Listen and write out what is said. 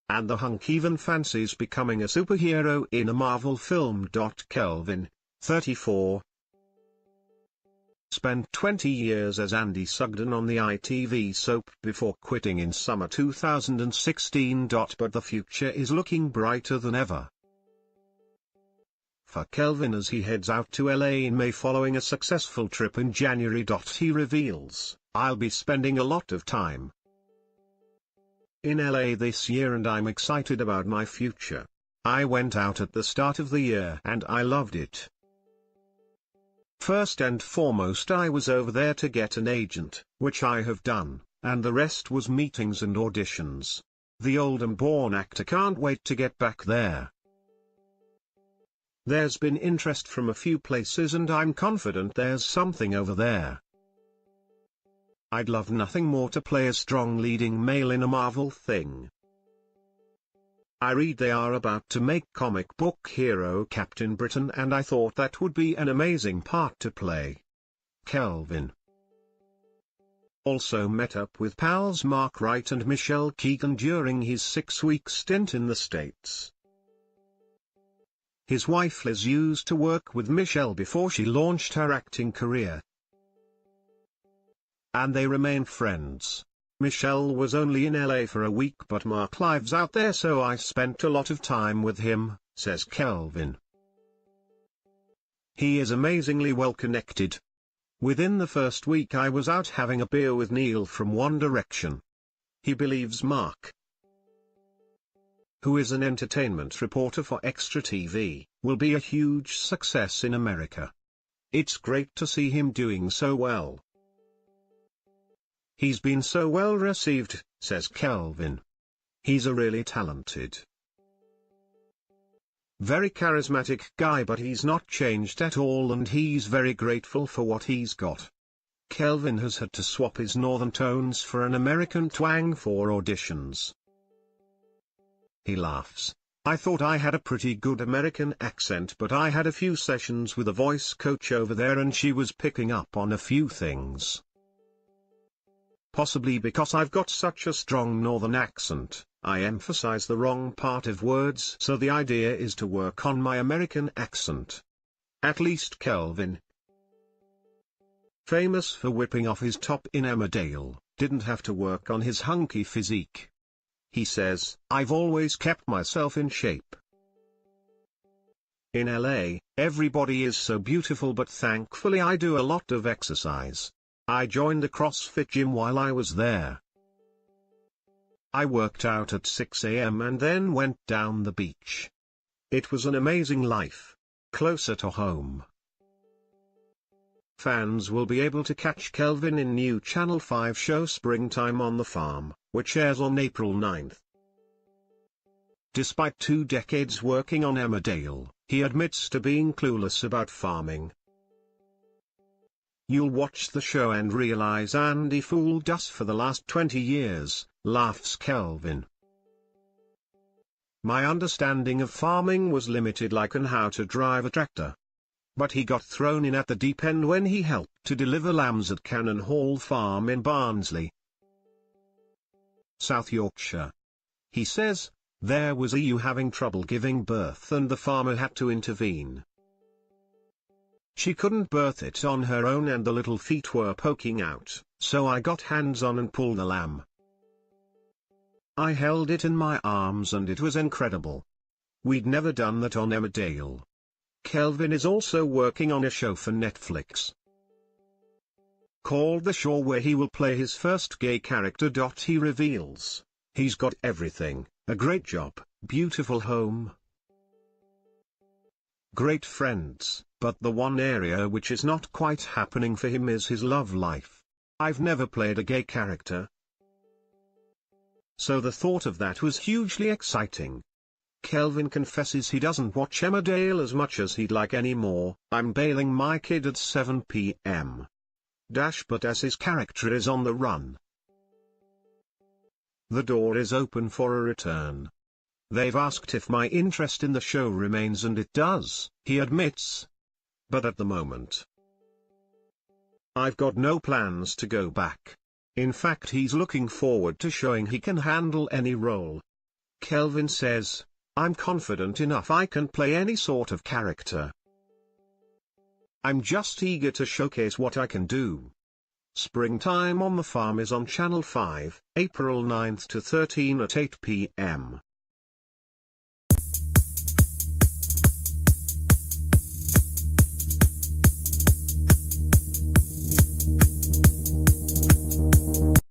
and the hunk even fancies becoming a superhero in a Marvel film. Kelvin, 34, spent 20 years as Andy Sugden on the ITV soap before quitting in summer 2016. But the future is looking brighter than ever for Kelvin as he heads out to LA in May following a successful trip in January. He reveals, "I'll be spending a lot of time in LA this year and I'm excited about my future. I went out at the start of the year and I loved it. First and foremost I was over there to get an agent, which I have done, and the rest was meetings and auditions. The old and born actor can't wait to get back there. There's been interest from a few places and I'm confident there's something over there. I'd love nothing more to play a strong leading male in a Marvel thing. I read they are about to make comic book hero Captain Britain and I thought that would be an amazing part to play." Kelvin also met up with pals Mark Wright and Michelle Keegan during his 6-week stint in the States. His wife Liz used to work with Michelle before she launched her acting career, and they remain friends. "Michelle was only in LA for a week but Mark lives out there so I spent a lot of time with him," says Kelvin. He is amazingly well connected. "Within the first week I was out having a beer with Neil from One Direction. He believes Mark, who is an entertainment reporter for Extra TV, will be a huge success in America. It's great to see him doing so well. He's been so well received," says Kelvin. "He's a really talented, very charismatic guy but he's not changed at all and he's very grateful for what he's got." Kelvin has had to swap his northern tones for an American twang for auditions. He laughs, "I thought I had a pretty good American accent but I had a few sessions with a voice coach over there and she was picking up on a few things. Possibly because I've got such a strong northern accent, I emphasize the wrong part of words so the idea is to work on my American accent." At least Kelvin, famous for whipping off his top in Emmerdale, didn't have to work on his hunky physique. He says, "I've always kept myself in shape. In LA, everybody is so beautiful but thankfully I do a lot of exercise. I joined a CrossFit gym while I was there. I worked out at 6 a.m. and then went down the beach. It was an amazing life, closer to home." Fans will be able to catch Kelvin in new Channel 5 show Springtime on the Farm, which airs on April 9th. Despite 2 decades working on Emmerdale, he admits to being clueless about farming. "You'll watch the show and realize Andy fooled us for the last 20 years, laughs Kelvin. "My understanding of farming was limited like on how to drive a tractor. But he got thrown in at the deep end when he helped to deliver lambs at Cannon Hall Farm in Barnsley, South Yorkshire. He says, there was a ewe having trouble giving birth and the farmer had to intervene. She couldn't birth it on her own and the little feet were poking out, so I got hands-on and pulled the lamb. I held it in my arms and it was incredible. We'd never done that on Emmerdale." Kelvin is also working on a show for Netflix called The Shore where he will play his first gay character. He reveals, "He's got everything, a great job, beautiful home, great friends, but the one area which is not quite happening for him is his love life. I've never played a gay character, so the thought of that was hugely exciting." Kelvin confesses he doesn't watch Emmerdale as much as he'd like anymore. "I'm bailing my kid at 7 p.m. But as his character is on the run, the door is open for a return. They've asked if my interest in the show remains and it does," he admits. "But at the moment, I've got no plans to go back. In fact he's looking forward to showing he can handle any role." film.Kelvin says, "I'm confident enough I can play any sort of character. I'm just eager to showcase what I can do." Springtime on the Farm is on Channel 5, April 9 to 13 at 8 p.m.